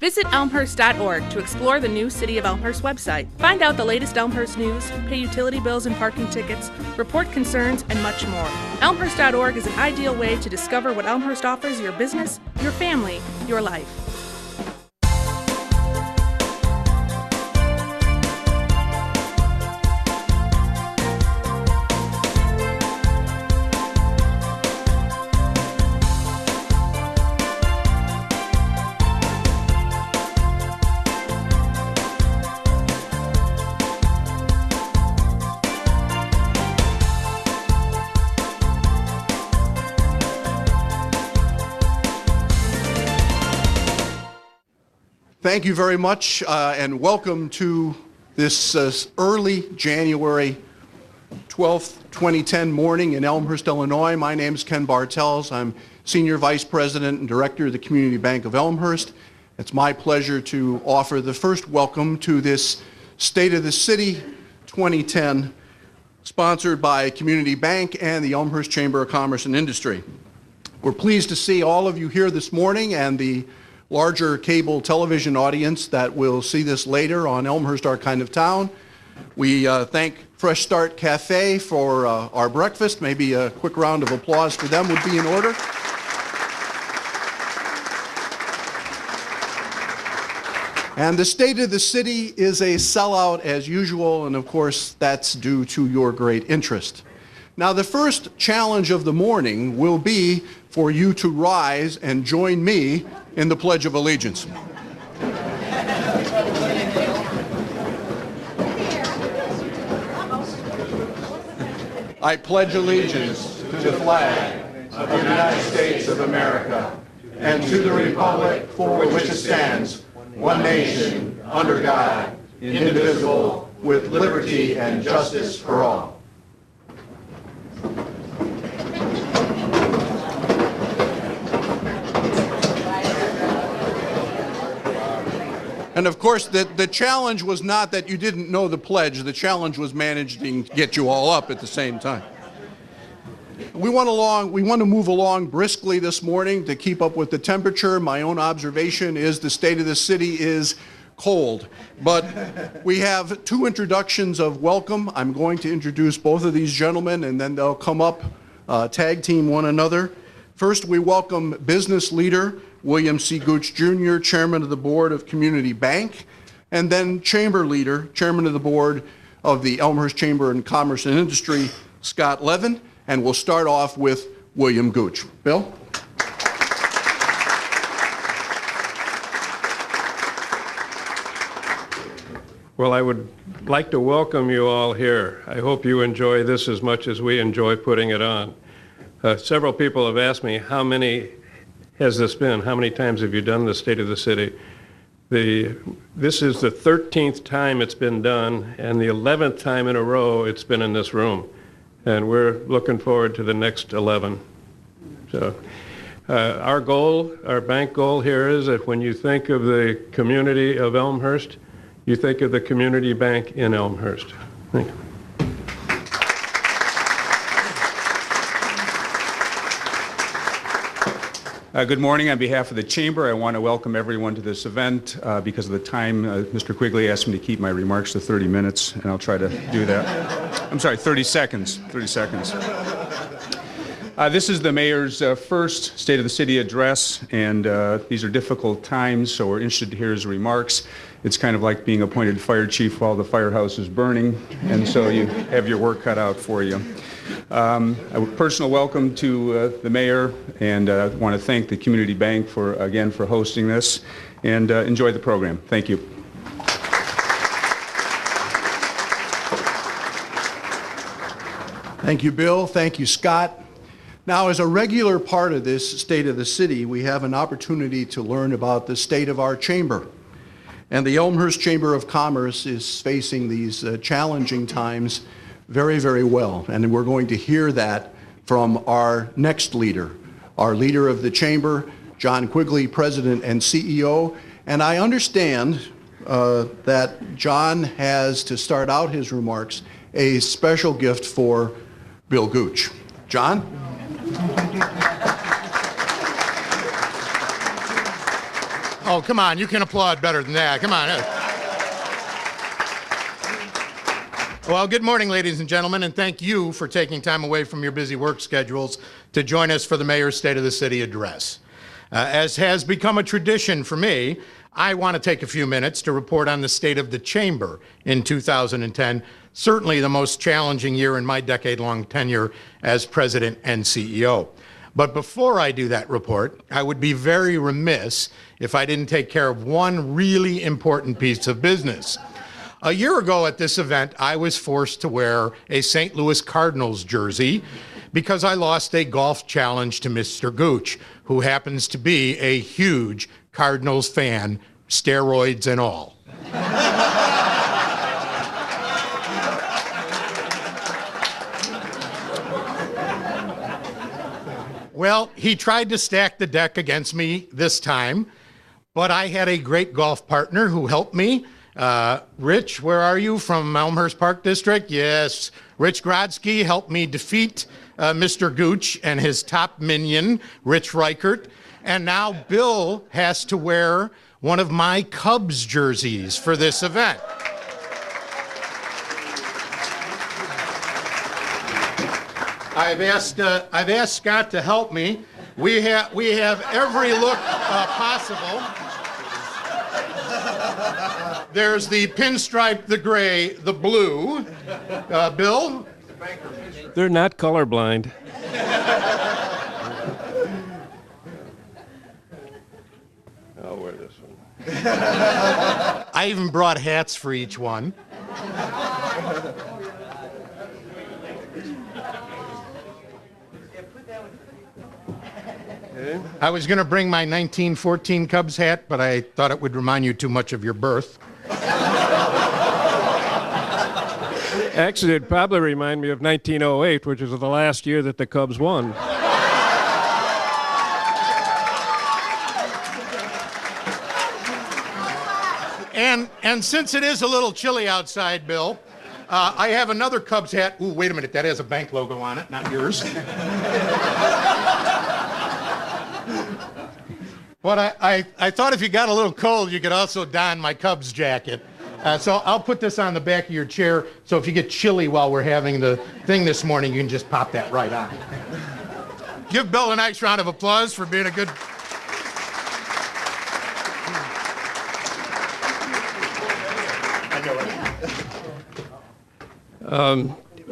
Visit Elmhurst.org to explore the new City of Elmhurst website. Find out the latest Elmhurst news, pay utility bills and parking tickets, report concerns, and much more. Elmhurst.org is an ideal way to discover what Elmhurst offers your business, your family, your life. Thank you very much, and welcome to this early January 12th, 2010 morning in Elmhurst, Illinois. My name is Ken Bartels. I'm Senior Vice President and Director of the Community Bank of Elmhurst. It's my pleasure to offer the first welcome to this State of the City 2010, sponsored by Community Bank and the Elmhurst Chamber of Commerce and Industry. We're pleased to see all of you here this morning and the larger cable television audience that will see this later on Elmhurst, Our Kind of Town. We thank Fresh Start Cafe for our breakfast. Maybe a quick round of applause for them would be in order. And the State of the City is a sellout as usual, and of course that's due to your great interest. Now, the first challenge of the morning will be for you to rise and join me in the Pledge of Allegiance. I pledge allegiance to the flag of the United States of America and to the republic for which it stands, one nation, under God, indivisible, with liberty and justice for all. And of course, the challenge was not that you didn't know the pledge. The challenge was managing to get you all up at the same time. We want to move along briskly this morning to keep up with the temperature. My own observation is the State of the City is cold. But we have two introductions of welcome. I'm going to introduce both of these gentlemen, and then they'll come up, tag team one another. First, we welcome business leader William C. Gooch Jr., Chairman of the Board of Community Bank, and then Chamber Leader, Chairman of the Board of the Elmhurst Chamber of Commerce and Industry, Scott Levin, and we'll start off with William Gooch. Bill? Well, I would like to welcome you all here. I hope you enjoy this as much as we enjoy putting it on. Several people have asked me, how many has this been? How many times have you done the State of the City? This is the 13th time it's been done, and the 11th time in a row it's been in this room. And we're looking forward to the next 11. So our goal, our bank goal here is that when you think of the community of Elmhurst, you think of the community bank in Elmhurst. Thank you. Good morning. On behalf of the Chamber, I want to welcome everyone to this event. Because of the time, Mr. Quigley asked me to keep my remarks to 30 minutes, and I'll try to do that. I'm sorry, 30 seconds. 30 seconds. This is the Mayor's first State of the City address, and these are difficult times, so we're interested to hear his remarks. It's kind of like being appointed fire chief while the firehouse is burning, and so you have your work cut out for you. A personal welcome to the Mayor, and I want to thank the Community Bank for hosting this, and enjoy the program. Thank you. Thank you, Bill. Thank you, Scott. Now, as a regular part of this State of the City, we have an opportunity to learn about the state of our chamber. And the Elmhurst Chamber of Commerce is facing these challenging times very, very well. And we're going to hear that from our next leader, our leader of the chamber, John Quigley, President and CEO. And I understand that John has, to start out his remarks, a special gift for Bill Gooch. John? Oh, come on, you can applaud better than that. Come on. Well, good morning, ladies and gentlemen, and thank you for taking time away from your busy work schedules to join us for the Mayor's State of the City address. As has become a tradition for me, I want to take a few minutes to report on the state of the Chamber in 2010, certainly the most challenging year in my decade-long tenure as President and CEO. But before I do that report, I would be very remiss if I didn't take care of one really important piece of business. A year ago at this event, I was forced to wear a St. Louis Cardinals jersey because I lost a golf challenge to Mr. Gooch, who happens to be a huge Cardinals fan, steroids and all. Well, he tried to stack the deck against me this time, but I had a great golf partner who helped me. Rich, where are you, from Elmhurst Park District? Yes. Rich Grodsky helped me defeat Mr. Gooch and his top minion, Rich Reichert. And now Bill has to wear one of my Cubs jerseys for this event. I've asked Scott to help me. We have every look possible. There's the pinstripe, the gray, the blue. Bill? They're not colorblind. I'll wear this one. I even brought hats for each one. I was going to bring my 1914 Cubs hat, but I thought it would remind you too much of your birth. Actually, it'd probably remind me of 1908, which was the last year that the Cubs won. And since it is a little chilly outside, Bill, I have another Cubs hat. Ooh, wait a minute, that has a bank logo on it, not yours. But I thought if you got a little cold, you could also don my Cubs jacket. So I'll put this on the back of your chair, so if you get chilly while we're having the thing this morning, you can just pop that right on. Give Bill a nice round of applause for being a good...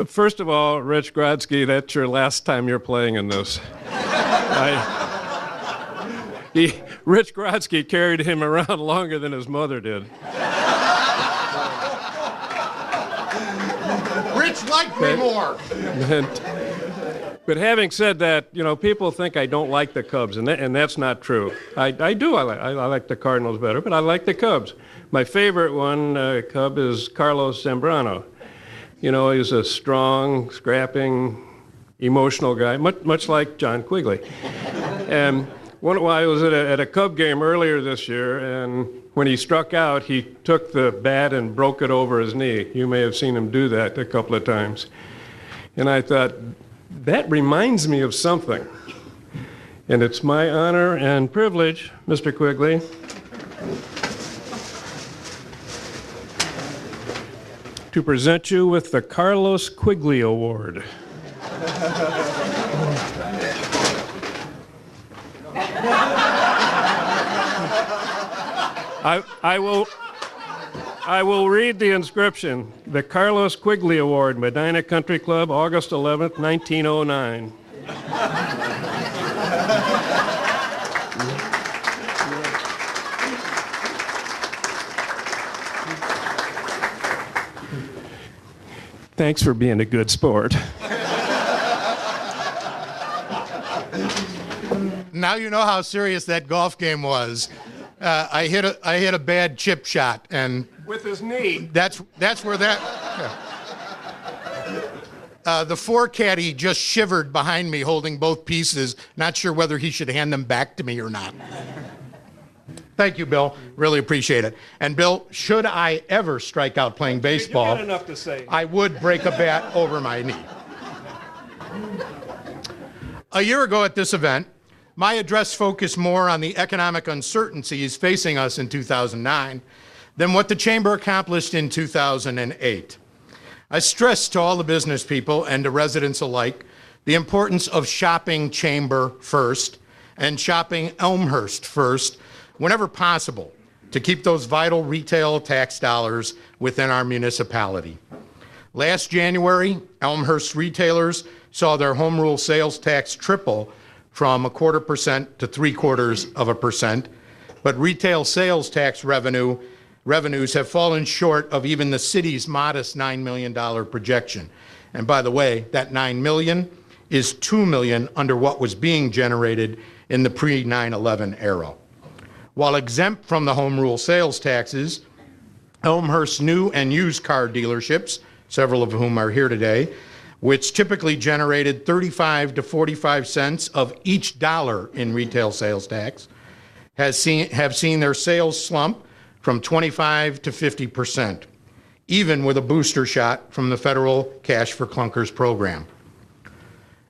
First of all, Rich Grodsky, that's your last time you're playing in this. Rich Grodsky carried him around longer than his mother did. Rich liked me more. But having said that, you know, people think I don't like the Cubs, and that's not true. I do. I like the Cardinals better, but I like the Cubs. My favorite one, Cub, is Carlos Zambrano. You know, he's a strong, scrapping, emotional guy, much like John Quigley. And I was at a Cub game earlier this year, and when he struck out, he took the bat and broke it over his knee. You may have seen him do that a couple of times. And I thought, that reminds me of something. And it's my honor and privilege, Mr. Quigley, to present you with the Carlos Quigley Award. I will read the inscription. The Carlos Quigley Award, Medina Country Club, August 11th, 1909. Thanks for being a good sport. Now you know how serious that golf game was. I hit a bad chip shot, and With his knee. that's where that. The four caddy just shivered behind me, holding both pieces. Not sure whether he should hand them back to me or not. Thank you, Bill. Really appreciate it. And Bill, should I ever strike out playing baseball, You got enough to say. I would break a bat over my knee. A year ago at this event, my address focused more on the economic uncertainties facing us in 2009 than what the Chamber accomplished in 2008. I stressed to all the business people and to residents alike the importance of shopping Chamber first and shopping Elmhurst first whenever possible to keep those vital retail tax dollars within our municipality. Last January, Elmhurst retailers saw their home rule sales tax triple from 0.25% to 0.75%, but retail sales tax revenues have fallen short of even the city's modest $9 million projection. And by the way, that $9 million is $2 million under what was being generated in the pre-9/11 era. While exempt from the home rule sales taxes, Elmhurst's new and used car dealerships, several of whom are here today, which typically generated 35 to 45 cents of each dollar in retail sales tax, have seen their sales slump from 25 to 50%, even with a booster shot from the federal Cash for Clunkers program.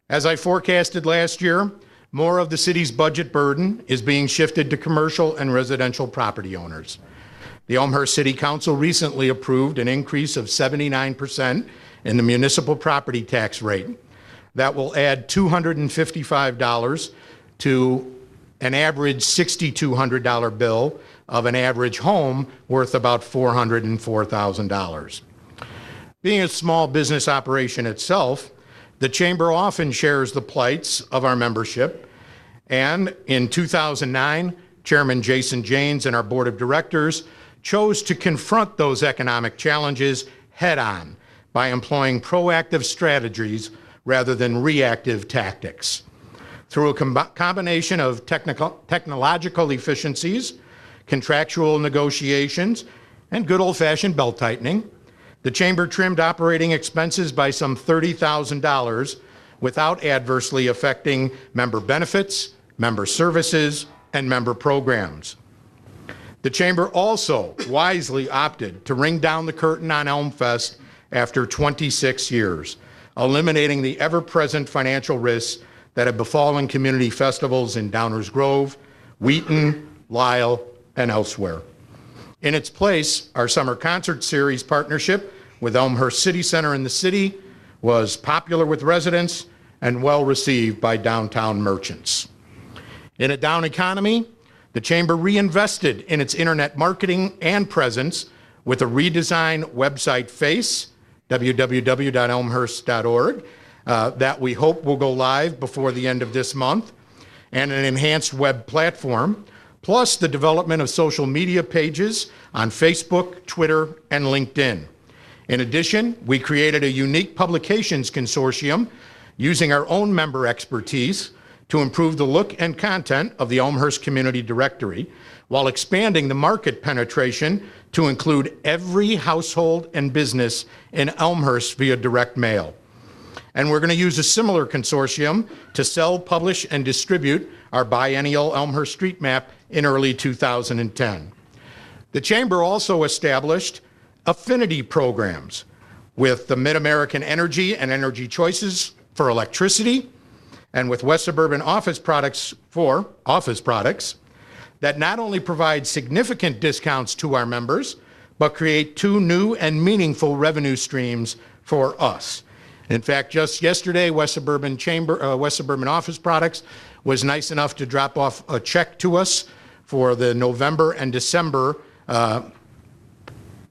As I forecasted last year, more of the city's budget burden is being shifted to commercial and residential property owners. The Elmhurst City Council recently approved an increase of 79% in the municipal property tax rate. That will add $255 to an average $6,200 bill of an average home worth about $404,000. Being a small business operation itself, the Chamber often shares the plights of our membership, and in 2009, Chairman Jason Janes and our Board of Directors chose to confront those economic challenges head-on by employing proactive strategies rather than reactive tactics. Through a combination of technological efficiencies, contractual negotiations, and good old-fashioned belt-tightening, the Chamber trimmed operating expenses by some $30,000 without adversely affecting member benefits, member services, and member programs. The Chamber also wisely opted to ring down the curtain on Elmfest after 26 years, eliminating the ever-present financial risks that have befallen community festivals in Downers Grove, Wheaton, Lisle, and elsewhere. In its place, our summer concert series partnership with Elmhurst City Center in the city was popular with residents and well received by downtown merchants. In a down economy, the Chamber reinvested in its internet marketing and presence with a redesigned website face, www.elmhurst.org, that we hope will go live before the end of this month, and an enhanced web platform, plus the development of social media pages on Facebook, Twitter, and LinkedIn. In addition, we created a unique publications consortium using our own member expertise to improve the look and content of the Elmhurst Community Directory while expanding the market penetration to include every household and business in Elmhurst via direct mail. And we're going to use a similar consortium to sell, publish, and distribute our biennial Elmhurst Street Map in early 2010. The Chamber also established affinity programs with the Mid-American Energy and Energy Choices for electricity, and with West Suburban Office Products for office products that not only provide significant discounts to our members, but create two new and meaningful revenue streams for us. In fact, just yesterday, West Suburban Office Products was nice enough to drop off a check to us for the November and December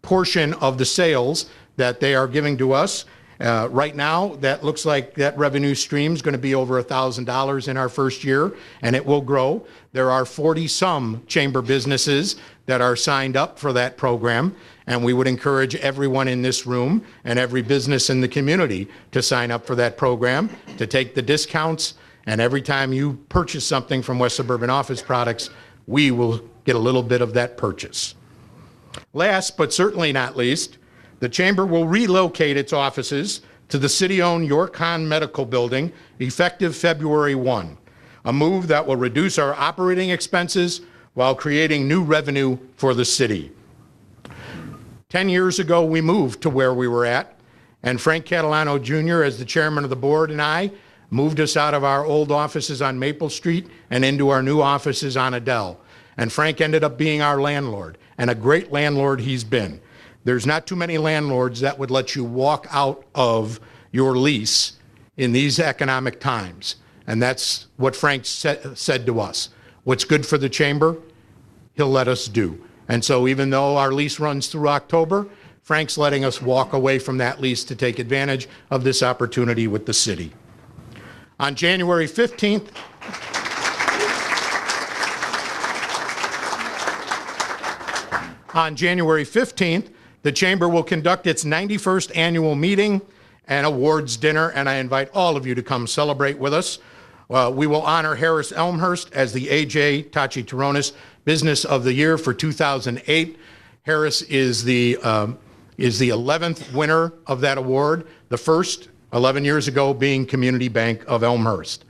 portion of the sales that they are giving to us. Right now, that looks like that revenue stream is going to be over $1,000 in our first year, and it will grow. There are 40-some Chamber businesses that are signed up for that program, and we would encourage everyone in this room and every business in the community to sign up for that program, to take the discounts, and every time you purchase something from West Suburban Office Products, we will get a little bit of that purchase. Last, but certainly not least, the Chamber will relocate its offices to the city-owned York Hahn Medical Building effective February 1, a move that will reduce our operating expenses while creating new revenue for the city. 10 years ago, we moved to where we were at, and Frank Catalano Jr., as the chairman of the board, and I moved us out of our old offices on Maple Street and into our new offices on Adele. And Frank ended up being our landlord, and a great landlord he's been. There's not too many landlords that would let you walk out of your lease in these economic times. And that's what Frank said to us. What's good for the chamber, he'll let us do. And so even though our lease runs through October, Frank's letting us walk away from that lease to take advantage of this opportunity with the city. On January 15th, the Chamber will conduct its 91st annual meeting and awards dinner, and I invite all of you to come celebrate with us. We will honor Harris Elmhurst as the A.J. Tachitaronis Business of the Year for 2008. Harris is the 11th winner of that award, the first 11 years ago being Community Bank of Elmhurst.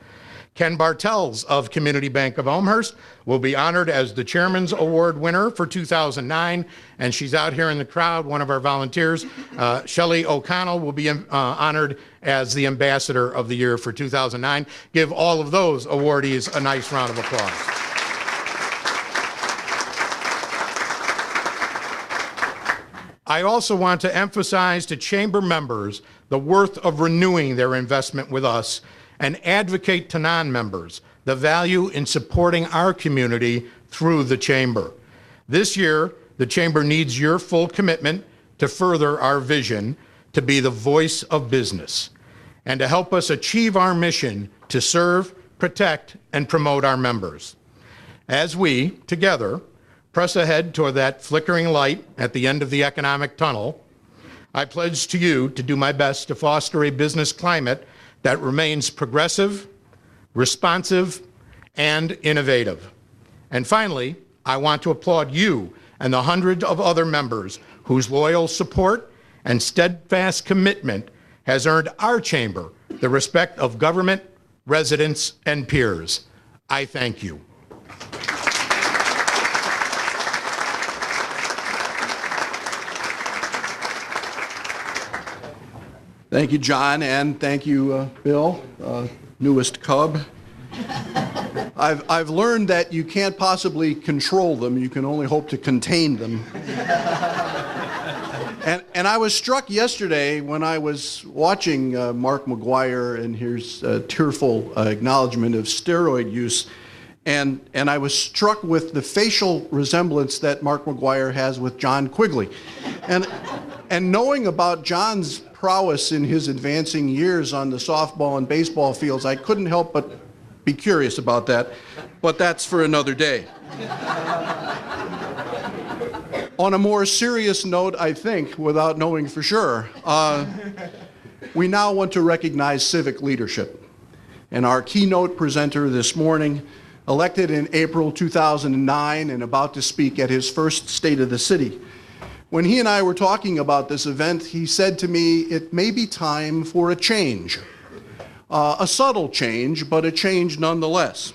Ken Bartels of Community Bank of Elmhurst will be honored as the Chairman's Award winner for 2009, and she's out here in the crowd, one of our volunteers. Shelley O'Connell will be honored as the Ambassador of the Year for 2009. Give all of those awardees a nice round of applause. I also want to emphasize to Chamber members the worth of renewing their investment with us and advocate to non-members the value in supporting our community through the Chamber. This year, the Chamber needs your full commitment to further our vision to be the voice of business and to help us achieve our mission to serve, protect, and promote our members. As we, together, press ahead toward that flickering light at the end of the economic tunnel, I pledge to you to do my best to foster a business climate that remains progressive, responsive, and innovative. And finally, I want to applaud you and the hundreds of other members whose loyal support and steadfast commitment has earned our chamber the respect of government, residents, and peers. I thank you. Thank you, John, and thank you, Bill, newest Cub. I've learned that you can't possibly control them. You can only hope to contain them. And I was struck yesterday when I was watching Mark McGuire and his tearful acknowledgement of steroid use, and I was struck with the facial resemblance that Mark McGuire has with John Quigley. And knowing about John's prowess in his advancing years on the softball and baseball fields, I couldn't help but be curious about that, but that's for another day. On a more serious note, I think, without knowing for sure, we now want to recognize civic leadership. And our keynote presenter this morning, elected in April 2009 and about to speak at his first State of the City. When he and I were talking about this event, he said to me, it may be time for a change. A subtle change, but a change nonetheless.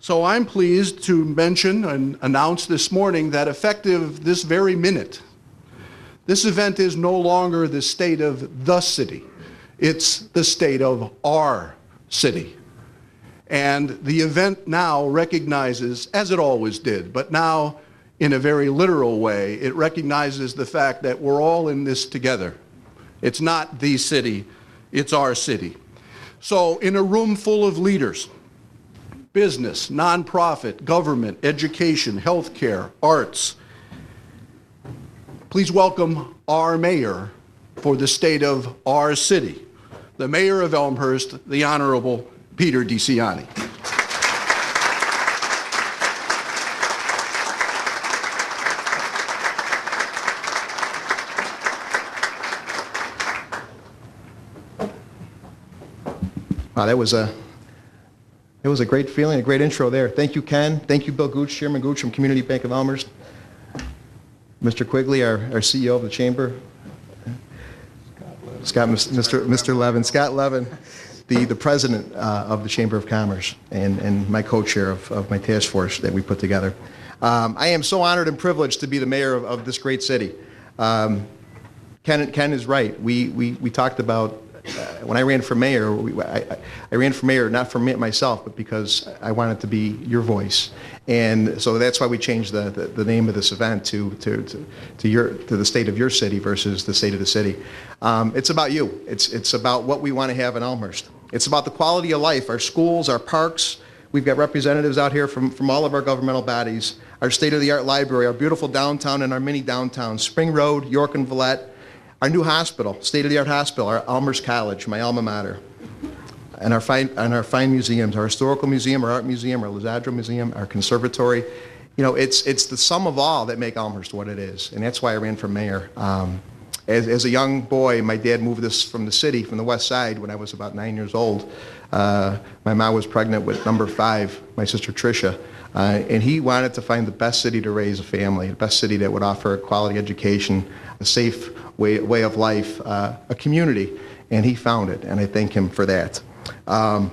So I'm pleased to mention and announce this morning that effective this very minute, this event is no longer the state of the city. It's the state of our city. And the event now recognizes, as it always did, but now in a very literal way, it recognizes the fact that we're all in this together. It's not the city, it's our city. So in a room full of leaders, business, nonprofit, government, education, healthcare, arts, please welcome our mayor for the state of our city, the mayor of Elmhurst, the Honorable Peter DeCiani. Wow, that was a great feeling, a great intro there. Thank you, Ken. Thank you, Bill Gooch, Chairman Gooch from Community Bank of Elmhurst. Mr. Quigley, our CEO of the Chamber. Mr. Levin, Scott Levin, the President of the Chamber of Commerce and my co-chair of my task force that we put together. I am so honored and privileged to be the mayor of this great city. Ken is right. We talked about when I ran for mayor, I ran for mayor not for myself, but because I wanted to be your voice. And so that's why we changed the name of this event to the state of your city versus the state of the city. It's about you. It's about what we want to have in Elmhurst. It's about the quality of life, our schools, our parks. We've got representatives out here from all of our governmental bodies, our state-of-the-art library, our beautiful downtown and our mini downtowns, Spring Road, York and Villette, our new hospital, state-of-the-art hospital, our Elmhurst College, my alma mater, and our fine museums, our historical museum, our art museum, our Lizadro museum, our conservatory. You know, it's the sum of all that make Elmhurst what it is, and that's why I ran for mayor. As a young boy, my dad moved us from the city, from the west side, when I was about 9 years old. My mom was pregnant with number 5, my sister Tricia, and he wanted to find the best city to raise a family, the best city that would offer a quality education, a safe way of life, a community, and he found it, and I thank him for that. How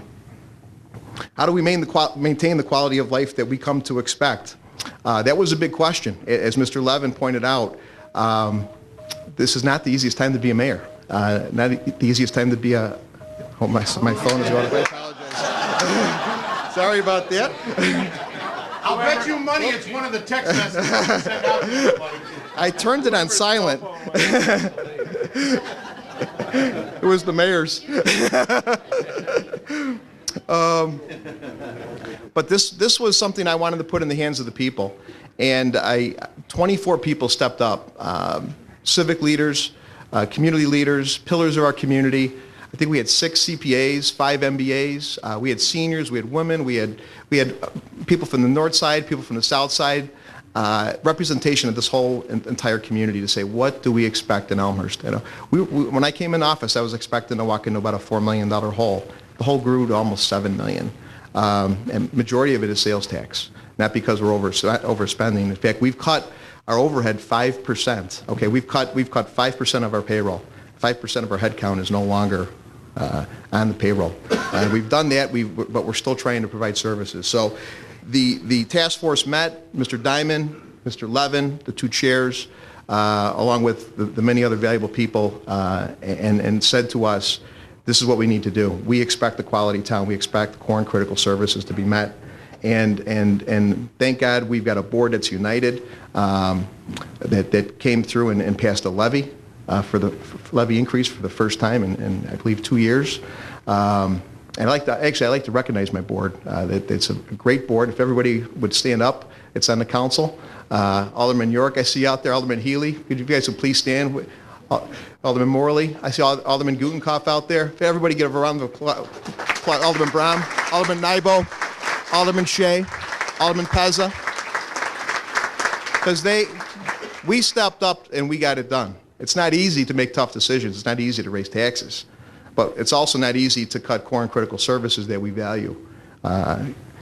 do we maintain the quality of life that we come to expect? That was a big question. As Mr. Levin pointed out, this is not the easiest time to be a mayor. Not the easiest time to be a... Oh, my phone is going. I apologize. Sorry about that. I'll bet you money it's one of the text messages I sent out to everybody. I turned it on silent. It was the mayor's. But this was something I wanted to put in the hands of the people, and 24 people stepped up. Civic leaders, community leaders, pillars of our community. I think we had 6 CPAs, 5 MBAs. We had seniors, we had women, we had people from the north side, people from the south side. Representation of this whole entire community to say, what do we expect in Elmhurst? You know, when I came in office, I was expecting to walk into about a $4 million hole. The hole grew to almost $7 million. And majority of it is sales tax, not because we're overspending. In fact, we've cut our overhead 5%. Okay, we've cut 5% of our payroll. 5% of our headcount is no longer on the payroll. We've done that, but we're still trying to provide services. So the task force met, Mr. Diamond, Mr. Levin, the 2 chairs, along with the many other valuable people, and said to us, this is what we need to do. We expect the quality town. We expect the core and critical services to be met. And thank God we've got a board that's united, that came through and passed a levy for the levy increase for the first time in I believe 2 years. And I like to recognize my board. It's a great board. If everybody would stand up, it's on the council. Alderman York, I see out there. Alderman Healy, could you guys please stand? Alderman Morley, I see Alderman Gutenkopf out there. If everybody give a round of applause. Alderman Brom, Alderman Nybo, Alderman Shea, Alderman Pezza. Because we stepped up and we got it done. It's not easy to make tough decisions. It's not easy to raise taxes. But it's also not easy to cut core and critical services that we value.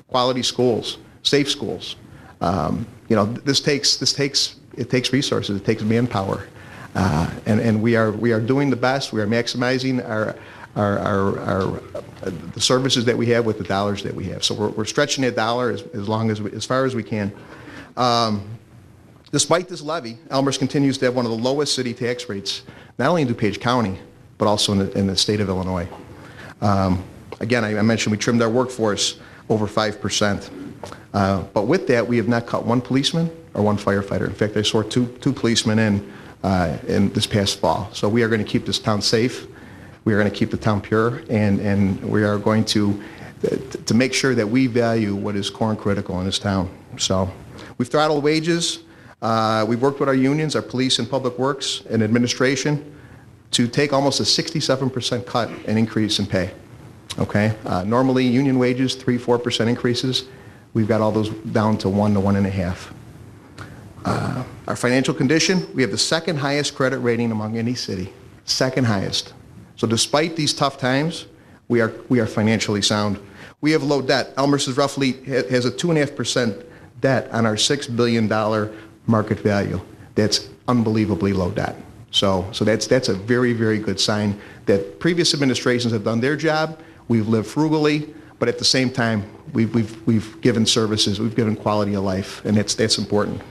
Quality schools, safe schools. You know, it takes resources, it takes manpower. And we are doing the best. We are maximizing the services that we have with the dollars that we have. So we're stretching that dollar as far as we can. Despite this levy, Elmhurst continues to have one of the lowest city tax rates, not only in DuPage County, but also in the state of Illinois. Again, I mentioned we trimmed our workforce over 5%. But with that, we have not cut one policeman or one firefighter. In fact, I saw two policemen in this past fall. So we are going to keep this town safe. We are going to keep the town pure, and we are going to make sure that we value what is core and critical in this town. So we've throttled wages. We've worked with our unions, our police and public works and administration to take almost a 67% cut and increase in pay. Okay? Normally union wages, 3-4% increases. We've got all those down to 1 to 1.5. Our financial condition, we have the second highest credit rating among any city. Second highest. So despite these tough times, we are financially sound. We have low debt. Elmhurst has a 2.5% debt on our $6 billion market value. That's unbelievably low debt. So that's a very, very good sign that previous administrations have done their job. We've lived frugally, but at the same time, we've given services, we've given quality of life, and that's important.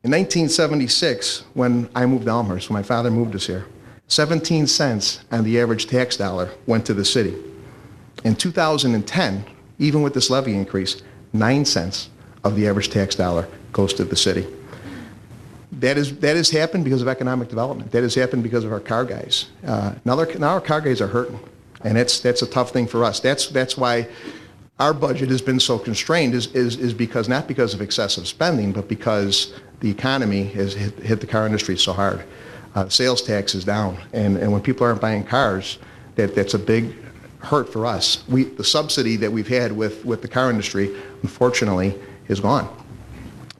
In 1976, when I moved to Elmhurst, when my father moved us here, 17 cents on the average tax dollar went to the city. In 2010, even with this levy increase, 9 cents of the average tax dollar goes to the city. That has happened because of economic development. That has happened because of our car guys. Now our car guys are hurting, and that's a tough thing for us. That's why our budget has been so constrained is because, not because of excessive spending, but because the economy has hit the car industry so hard. Sales tax is down, and when people aren't buying cars, that's a big hurt for us. The subsidy that we've had with the car industry, unfortunately, is gone.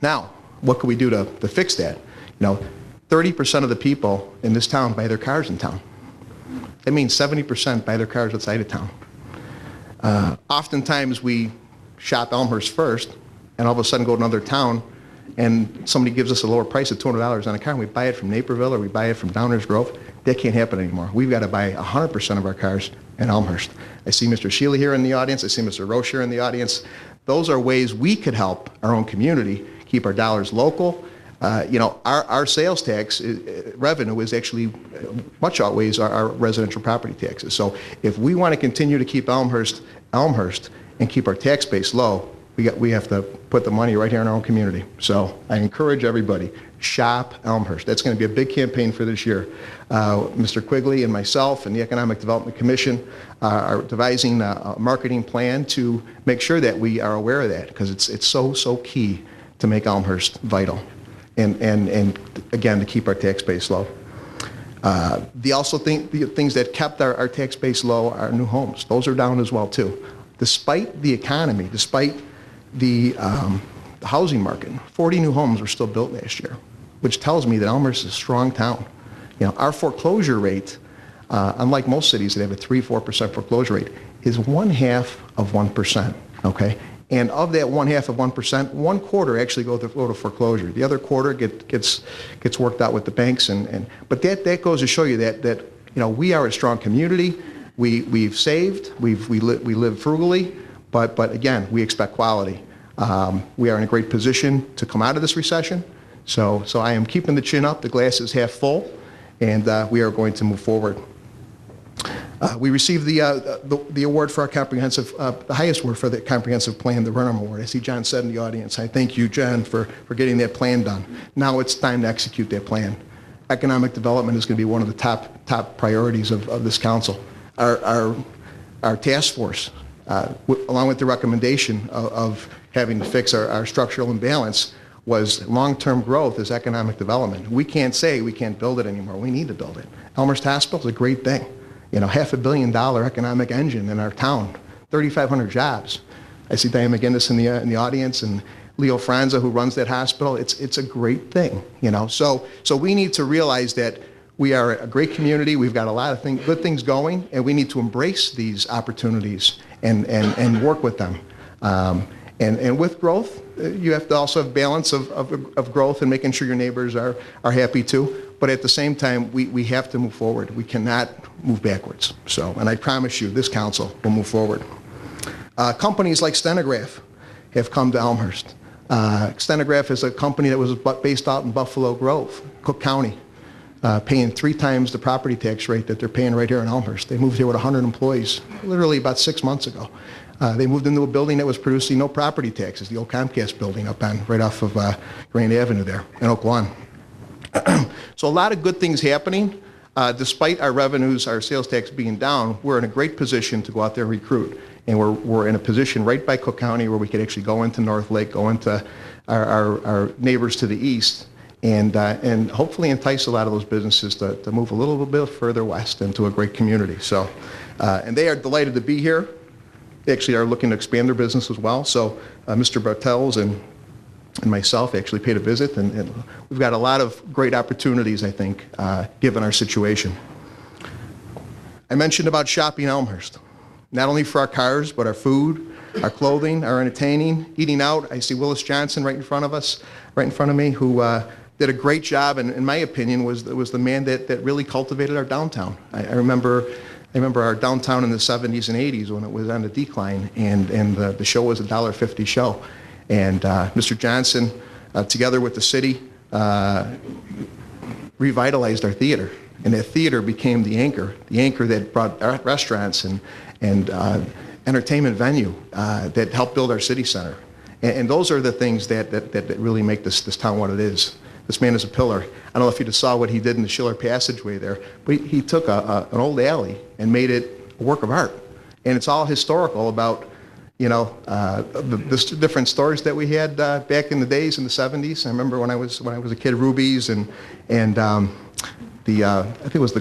Now, what can we do to fix that? 30% of the people in this town buy their cars in town. That means 70% buy their cars outside of town. Oftentimes we shop Elmhurst first, and all of a sudden go to another town, and somebody gives us a lower price of $200 on a car, and we buy it from Naperville or we buy it from Downers Grove. That can't happen anymore. We've got to buy 100% of our cars in Elmhurst. I see Mr. Shealy here in the audience. I see Mr. Roche here in the audience. Those are ways we could help our own community keep our dollars local. Our sales tax revenue is actually much outweighs our residential property taxes. So if we want to continue to keep Elmhurst and keep our tax base low, we have to put the money right here in our own community. So I encourage everybody, shop Elmhurst. That's going to be a big campaign for this year. Mr. Quigley and myself and the Economic Development Commission are devising a marketing plan to make sure that we are aware of that, because it's so key to make Elmhurst vital. And again, to keep our tax base low. The things that kept our tax base low are new homes. Those are down as well too. Despite the economy, despite the housing market, 40 new homes were still built last year, which tells me that Elmhurst is a strong town. Our foreclosure rate, unlike most cities that have a 3-4% foreclosure rate, is 1/2%. Okay. And of that 1/2%, 1/4 actually go to foreclosure. The other quarter gets worked out with the banks, but that goes to show you that we are a strong community. We've saved, we live frugally, but again, we expect quality. We are in a great position to come out of this recession. So I am keeping the chin up. The glass is half full, and we are going to move forward. We received the award for our comprehensive, the highest award for the comprehensive plan, the Renham Award. I see John said in the audience. I thank you, John, for getting that plan done. Now it's time to execute that plan. Economic development is going to be one of the top priorities of this council. Our task force, along with the recommendation of having to fix our structural imbalance, was long-term growth is economic development. We can't say we can't build it anymore. We need to build it. Elmhurst Hospital is a great thing. $500 million economic engine in our town, 3,500 jobs. I see Diane McGinnis in the audience, and Leo Franza, who runs that hospital. It's a great thing, So we need to realize that we are a great community. We've got a lot of good things going, and we need to embrace these opportunities and work with them. And with growth, you have to also have balance of growth and making sure your neighbors are happy too. But at the same time, we have to move forward. We cannot move backwards. And I promise you, this council will move forward. Companies like Stenograph have come to Elmhurst. Stenograph is a company that was based out in Buffalo Grove, Cook County, paying 3 times the property tax rate that they're paying right here in Elmhurst. They moved here with 100 employees, literally about 6 months ago. They moved into a building that was producing no property taxes, the old Comcast building right off of Grand Avenue there in Oak Lawn. So a lot of good things happening. Despite our revenues, our sales tax being down, we're in a great position to go out there and recruit. And we're in a position right by Cook County where we could actually go into North Lake, go into our neighbors to the east, and hopefully entice a lot of those businesses to move a little bit further west into a great community. So, and they are delighted to be here. They actually are looking to expand their business as well. So Mr. Bartels and myself actually paid a visit, and we've got a lot of great opportunities, I think, given our situation. I mentioned about shopping Elmhurst, not only for our cars, but our food, our clothing, our entertaining, eating out. I see Willis Johnson right in front of me, who did a great job, and in my opinion, was the man that really cultivated our downtown. I remember our downtown in the 70s and 80s when it was on the decline, and the show was a $1.50 show. And Mr. Johnson, together with the city, revitalized our theater. And that theater became the anchor that brought restaurants and entertainment venue that helped build our city center. And those are the things that really make this town what it is. This man is a pillar. I don't know if you just saw what he did in the Schiller passageway there, but he took an old alley and made it a work of art. And it's all historical about, the different stores that we had back in the days in the 70s. I remember when I was a kid, Ruby's and I think it was the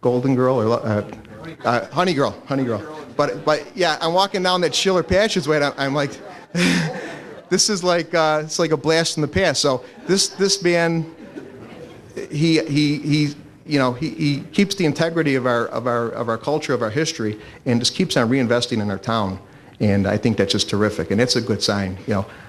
Golden Girl or Honey Girl. But yeah, I'm walking down that Schiller passageway and I'm like, this is like it's like a blast from the past. So this man, he keeps the integrity of our culture, of our history, and just keeps on reinvesting in our town. And I think that's just terrific, and it's a good sign.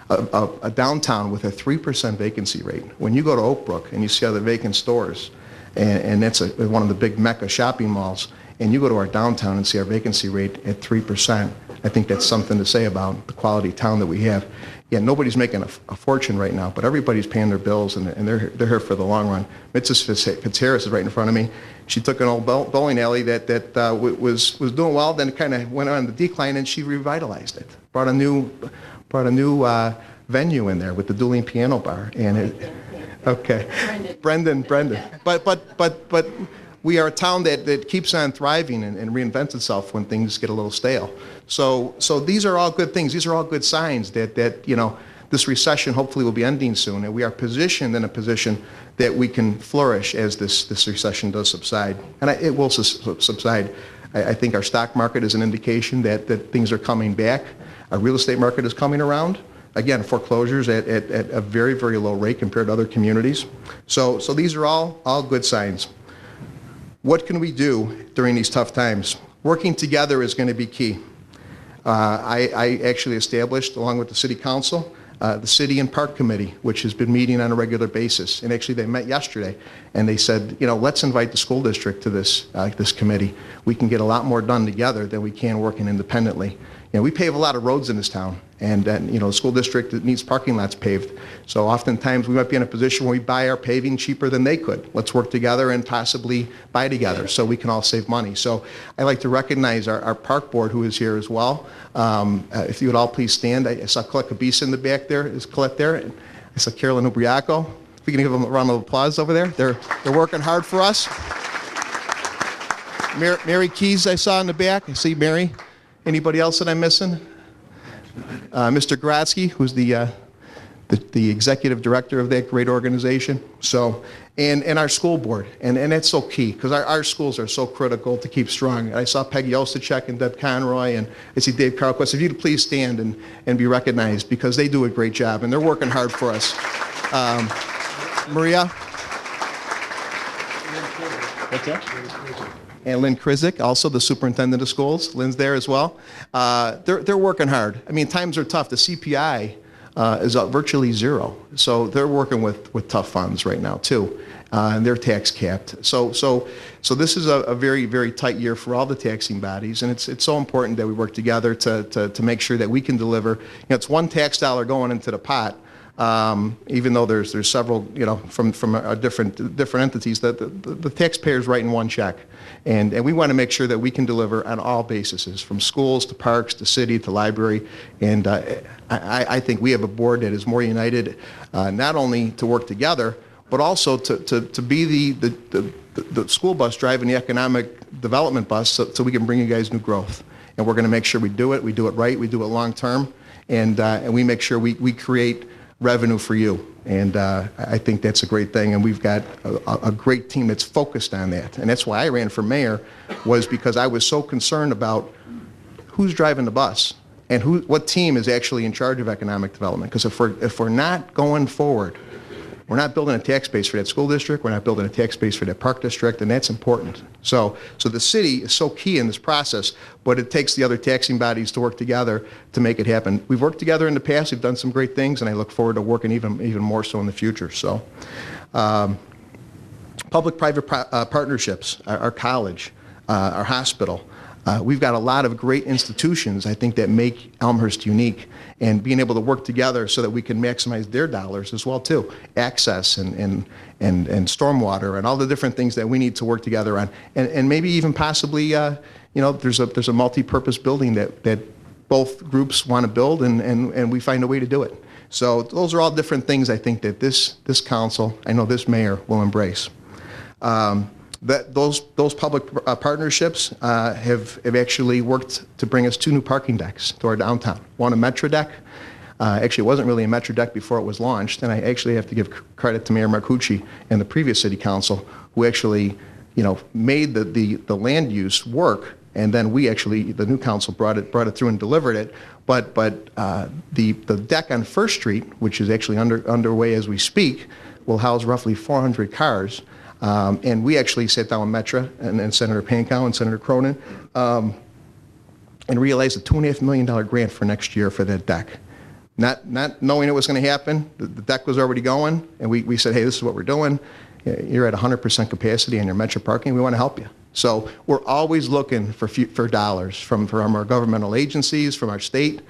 A downtown with a 3% vacancy rate. When you go to Oak Brook and you see other vacant stores, and that's one of the big Mecca shopping malls, and you go to our downtown and see our vacancy rate at 3%, I think that's something to say about the quality town that we have. Yeah, nobody's making a fortune right now, but everybody's paying their bills, and they're here for the long run. Mrs. Fitzharris is right in front of me. She took an old bowling alley that was doing well, then kind of went on the decline, and she revitalized it. Brought a new venue in there with the dueling piano bar, and Brendan. But we are a town that keeps on thriving and reinvents itself when things get a little stale. So these are all good things. These are all good signs that this recession hopefully will be ending soon, and we are positioned in a position that we can flourish as this recession does subside. And it will subside. I think our stock market is an indication that things are coming back. Our real estate market is coming around. Again, foreclosures at a very, very low rate compared to other communities. So these are all good signs. What can we do during these tough times? Working together is going to be key. I actually established, along with the City Council, the City and Park Committee, which has been meeting on a regular basis. And actually, they met yesterday, and they said, let's invite the school district to this committee. We can get a lot more done together than we can working independently. We pave a lot of roads in this town, and the school district needs parking lots paved. So oftentimes we might be in a position where we buy our paving cheaper than they could. Let's work together and possibly buy together so we can all save money. So I'd like to recognize our park board, who is here as well. If you would all please stand. I saw Colette Cabisa in the back there. Is Colette there? And I saw Carolyn Ubriaco. If we can give them a round of applause over there. They're working hard for us. Mary Keys I saw in the back. I see Mary. Anybody else that I'm missing? Mr. Grotsky, who's the executive director of that great organization. So, and our school board, and that's so key because our schools are so critical to keep strong. I saw Peggy Osachek and Deb Conroy, and I see Dave Carlquist. If you'd please stand and be recognized because they do a great job and they're working hard for us. Maria. What's that? And Lynn Krizik, also the superintendent of schools. Lynn's there as well. They're working hard. I mean, times are tough. The CPI is up virtually zero. So they're working with tough funds right now too. And they're tax capped. So this is a very, very tight year for all the taxing bodies, and it's so important that we work together to make sure that we can deliver. It's one tax dollar going into the pot. Even though there's several, from different entities, the taxpayer's writing one check. And we want to make sure that we can deliver on all bases, from schools to parks to city to library. And I think we have a board that is more united, not only to work together, but also to be the school bus driving the economic development bus so we can bring you guys new growth. And we're going to make sure we do it right, we do it long term, and we make sure we create revenue for you. And I think that's a great thing, and we've got a great team that's focused on that. And that's why I ran for mayor, was because I was so concerned about who's driving the bus and what team is actually in charge of economic development. Because if we're not going forward, we're not building a tax base for that school district, we're not building a tax base for that park district, and that's important. So the city is so key in this process, but it takes the other taxing bodies to work together to make it happen. We've worked together in the past, we've done some great things, and I look forward to working even more so in the future. So, public-private partnerships, our college, our hospital, We've got a lot of great institutions, I think, that make Elmhurst unique, and being able to work together so that we can maximize their dollars as well too. Access and stormwater and all the different things that we need to work together on, and maybe even possibly, you know, there's a multi-purpose building that both groups want to build, and we find a way to do it. So those are all different things I think that this council, I know this mayor, will embrace. Those public partnerships have actually worked to bring us 2 new parking decks to our downtown. One, a Metro deck. Actually, it wasn't really a Metro deck before it was launched, and I actually have to give credit to Mayor Marcucci and the previous city council, who actually, you know, made the land use work, and then we actually, the new council, brought it through and delivered it. But the deck on First Street, which is actually underway as we speak, will house roughly 400 cars. And we actually sat down with Metra and Senator Pankow and Senator Cronin and realized a $2.5 million grant for next year for that deck. Not knowing it was going to happen, the deck was already going, and we said, hey, this is what we're doing. You're at 100% capacity on your Metro parking. We want to help you. So we're always looking for dollars from our governmental agencies, from our state.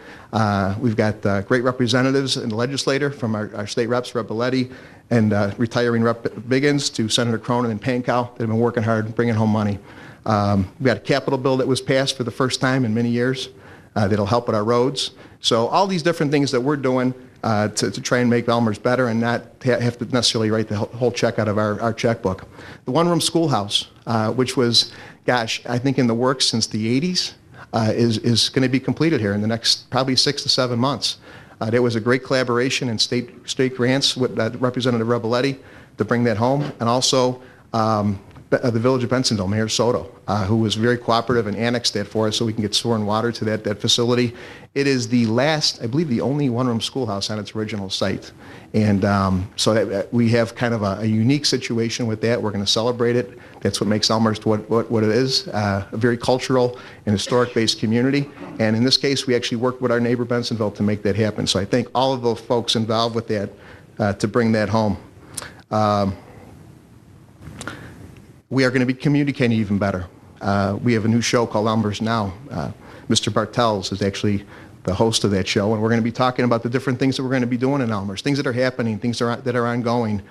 We've got great representatives in the legislature, from our state reps, Rep. Belletti, and retiring Rep. Biggins, to Senator Cronin and Pankow, that have been working hard, bringing home money. We've got a capital bill that was passed for the first time in many years that'll help with our roads. So all these different things that we're doing to try and make Elmhurst better and not have to necessarily write the whole check out of our checkbook. The one-room schoolhouse, which was, gosh, I think in the works since the 80s, is going to be completed here in the next probably 6 to 7 months. There was a great collaboration in state grants with Representative Rebelletti to bring that home, and also the Village of Bensonville, Mayor Soto, who was very cooperative and annexed that for us so we can get sewer and water to that facility. It is the last, I believe, the only one-room schoolhouse on its original site. And so we have kind of a unique situation with that. We're going to celebrate it. That's what makes Elmhurst what it is, a very cultural and historic-based community. And in this case, we actually worked with our neighbor Bensonville to make that happen. So I thank all of those folks involved with that to bring that home. We are going to be communicating even better. We have a new show called Elmhurst Now. Mr. Bartels is actually the host of that show, and we're going to be talking about the different things that we're going to be doing in Elmhurst, things that are happening, things that are ongoing.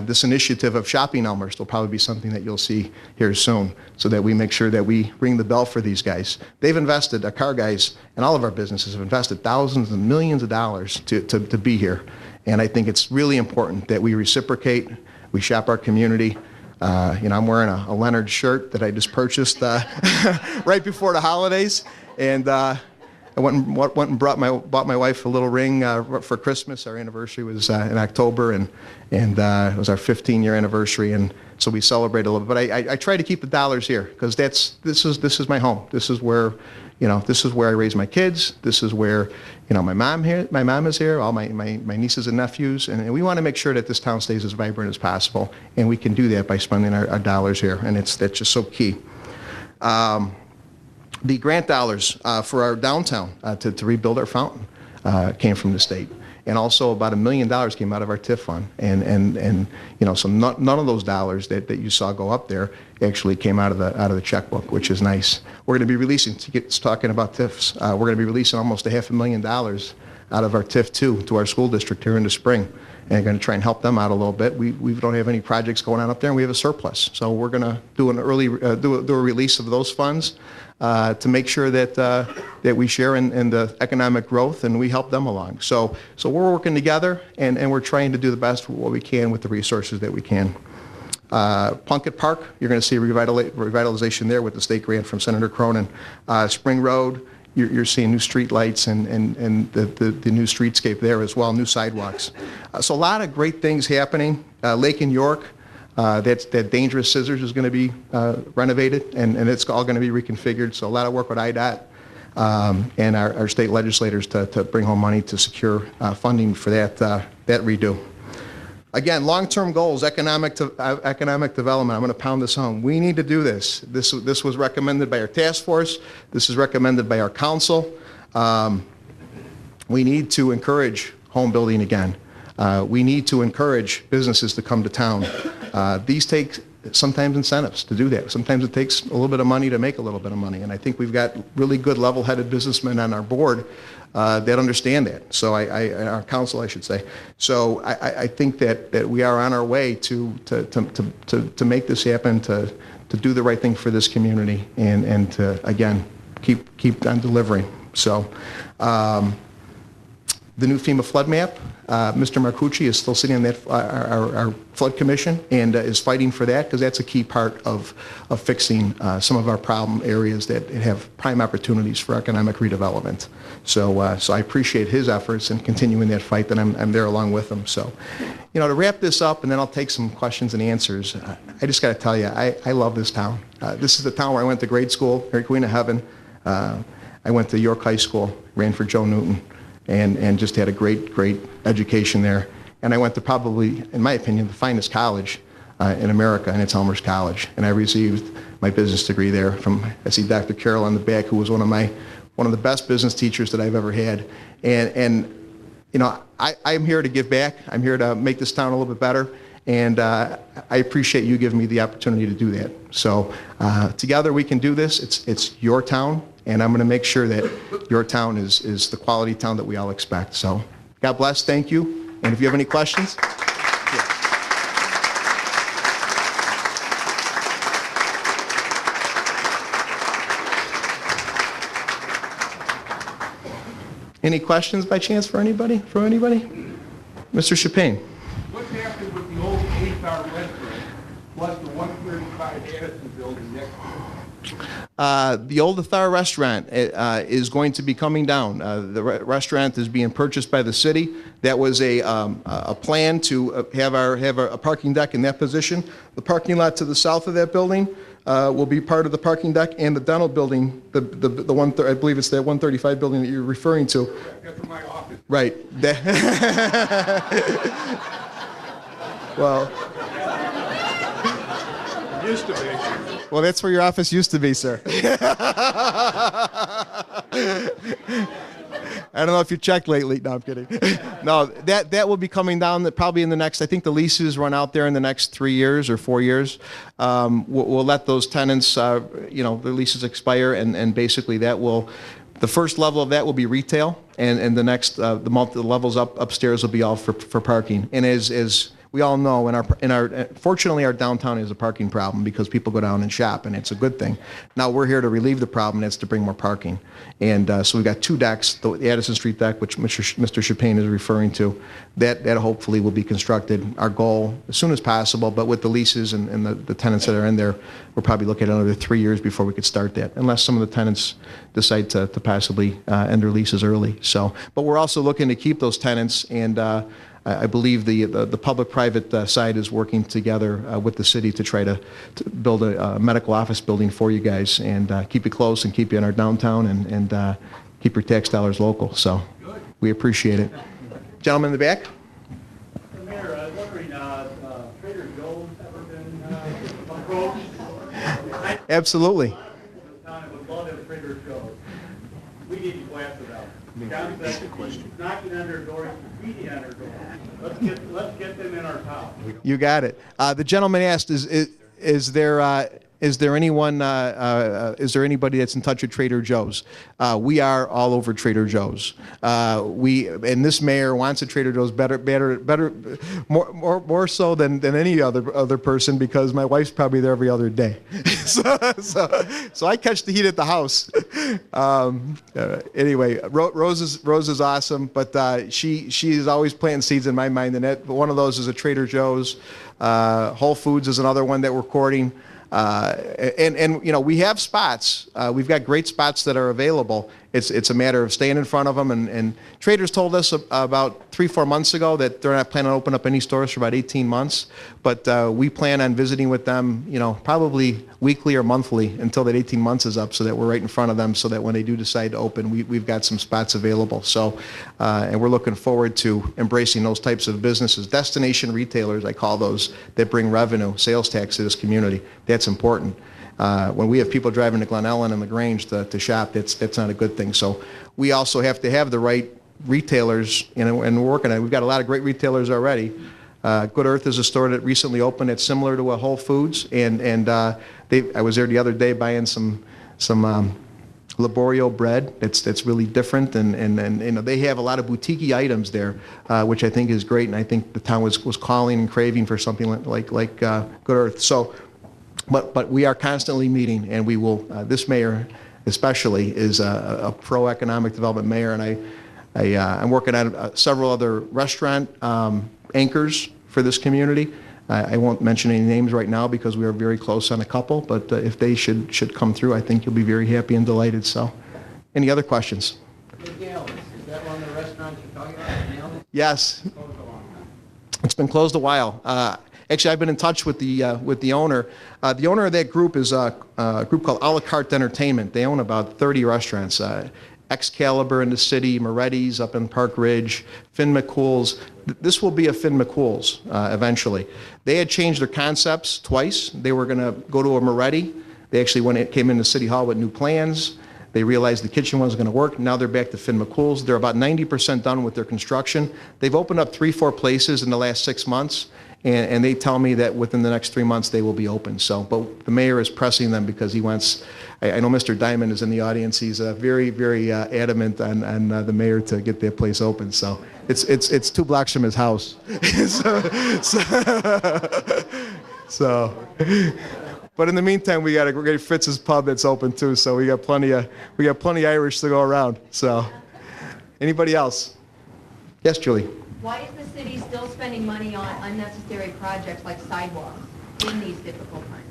This initiative of Shopping Elmhurst will probably be something that you'll see here soon, so that we make sure that we ring the bell for these guys. They've invested, our car guys and all of our businesses have invested thousands and millions of dollars to be here. And I think it's really important that we reciprocate, we shop our community. You know, I'm wearing a Leonard shirt that I just purchased right before the holidays, and I went and bought my wife a little ring for Christmas. Our anniversary was in October, and it was our 15-year anniversary, and so we celebrate a little bit. But I try to keep the dollars here because this is my home. This is where, you know, this is where I raise my kids. This is where, you know, my mom is here, all my nieces and nephews, and we want to make sure that this town stays as vibrant as possible, and we can do that by spending our dollars here, and that's just so key. The grant dollars for our downtown to rebuild our fountain came from the state, and also about $1 million came out of our TIF fund, and you know, so none of those dollars that you saw go up there actually came out of the checkbook, which is nice. We're going to be releasing, talking about TIFs, we're going to be releasing almost $500,000 out of our TIF 2 to our school district here in the spring, and going to try and help them out a little bit. We don't have any projects going on up there, and we have a surplus, so we're going to do an early do a release of those funds to make sure that we share in the economic growth and we help them along. So we're working together, and we're trying to do the best what we can with the resources that we can. Plunkett Park, you're going to see revitalization there with the state grant from Senator Cronin. Spring Road, you're seeing new street lights and the new streetscape there as well, new sidewalks. So a lot of great things happening. Lake in York, that dangerous scissors is going to be renovated, and it's all going to be reconfigured. So a lot of work with IDOT and our state legislators to bring home money to secure funding for that redo. Again, long-term goals, economic development. I'm going to pound this home. We need to do this. This was recommended by our task force. This is recommended by our council. We need to encourage home building again. We need to encourage businesses to come to town. These take sometimes incentives to do that. Sometimes it takes a little bit of money to make a little bit of money, and I think we've got really good level-headed businessmen on our board that understand that. So our council, I should say. So I think that we are on our way to make this happen, to do the right thing for this community, and to, again, keep on delivering. So the new FEMA flood map, Mr. Marcucci is still sitting on that, our flood commission, and is fighting for that, because that's a key part of fixing some of our problem areas that have prime opportunities for economic redevelopment. So I appreciate his efforts in continuing that fight, and I'm there along with him. So, to wrap this up, and then I'll take some questions and answers, I just got to tell you, I love this town. This is the town where I went to grade school, Mary Queen of Heaven. I went to York High School, ran for Joe Newton, and just had a great education there. And I went to probably, in my opinion, the finest college in America, and it's Elmhurst College. And I received my business degree there from, I see Dr. Carroll on the back, who was one of the best business teachers that I've ever had. And I'm here to give back. I'm here to make this town a little bit better. And I appreciate you giving me the opportunity to do that. So together we can do this. It's your town, and I'm going to make sure that your town is the quality town that we all expect. So God bless, thank you. And if you have any questions. Any questions by chance for anybody? Mr. Chapin. What happened with the old 8-star restaurant plus the 135 Addison building next to it? The old Athar restaurant is going to be coming down. The restaurant is being purchased by the city. That was a plan to have a parking deck in that position. The parking lot to the south of that building will be part of the parking deck, and the dental building, the one, I believe it's that 135 building that you're referring to. That's from my office. Right. Well. It used to be. Well, that's where your office used to be, sir. I don't know if you checked lately. No, I'm kidding. No, that will be coming down probably in the next, I think the leases run out there in the next 3 years or 4 years. We'll let those tenants, their leases expire, and basically the first level of that will be retail, and the next, the levels upstairs will be all for parking. And as we all know, fortunately our downtown is a parking problem because people go down and shop, and it's a good thing. Now we're here to relieve the problem, and that's to bring more parking. And so we've got 2 decks, the Addison Street deck, which Mr. Chapin is referring to, that hopefully will be constructed. Our goal, as soon as possible, but with the leases and the tenants that are in there, we're probably looking at another 3 years before we could start that, unless some of the tenants decide to possibly end their leases early. So, but we're also looking to keep those tenants, and I believe the public-private side is working together with the city to try to build a medical office building for you guys, and keep you close and keep you in our downtown, and keep your tax dollars local. So we appreciate it. Gentleman in the back? Mayor, I was wondering, Trader Joe's ever been approached? Absolutely. This town would love to have Trader Joe's. We need to go after them. That's the question. Knocking on their doors, beating on their doors. Let's get them in our town. You got it. The gentleman asked, is there anyone, is there anybody that's in touch with Trader Joe's? We are all over Trader Joe's. And this mayor wants a Trader Joe's better, more so than any other person, because my wife's probably there every other day. so I catch the heat at the house. Anyway, Rose is awesome, but she is always planting seeds in my mind, and one of those is a Trader Joe's. Whole Foods is another one that we're courting. And we have spots. We've got great spots that are available. It's a matter of staying in front of them. And Traders told us about 3-4 months ago that they're not planning on opening up any stores for about 18 months. But we plan on visiting with them, probably weekly or monthly until that 18 months is up, so that we're right in front of them, so that when they do decide to open, we've got some spots available. So, and we're looking forward to embracing those types of businesses. Destination retailers, I call those, that bring revenue, sales tax to this community. That's important. When we have people driving to Glen Ellen and LaGrange to shop, that's not a good thing. So we also have to have the right retailers, and we're working on it. We've got a lot of great retailers already. Good Earth is a store that recently opened. It's similar to a Whole Foods, and I was there the other day buying some Laborio bread. That's really different, and you know, they have a lot of boutique items there, which I think is great. And I think the town was calling and craving for something like Good Earth. So, but we are constantly meeting, and we will. This mayor, especially, is a pro-economic development mayor, and I'm working on several other restaurant anchors for this community. I won't mention any names right now because we are very close on a couple, but if they should come through, I think you'll be very happy and delighted. So, any other questions? Is that one of the restaurants you're talking about? Yes. It's been closed a while. Actually, I've been in touch with the owner. The owner of that group is a group called A La Carte Entertainment. They own about 30 restaurants. Excalibur in the city, Moretti's up in Park Ridge, Finn McCool's. This will be a Finn McCool's eventually. They had changed their concepts twice. They were going to go to a Moretti. They actually came into City Hall with new plans. They realized the kitchen wasn't going to work. Now they're back to Finn McCool's. They're about 90% done with their construction. They've opened up 3-4 places in the last 6 months. And they tell me that within the next 3 months they will be open. So, but the mayor is pressing them because he wants. I know Mr. Diamond is in the audience. He's very, very adamant on the mayor to get that place open. So it's 2 blocks from his house. so, but in the meantime, we got a great Fritz's Pub that's open too. So we got plenty Irish to go around. So, anybody else? Yes, Julie. Why is the city still spending money on unnecessary projects like sidewalks in these difficult times?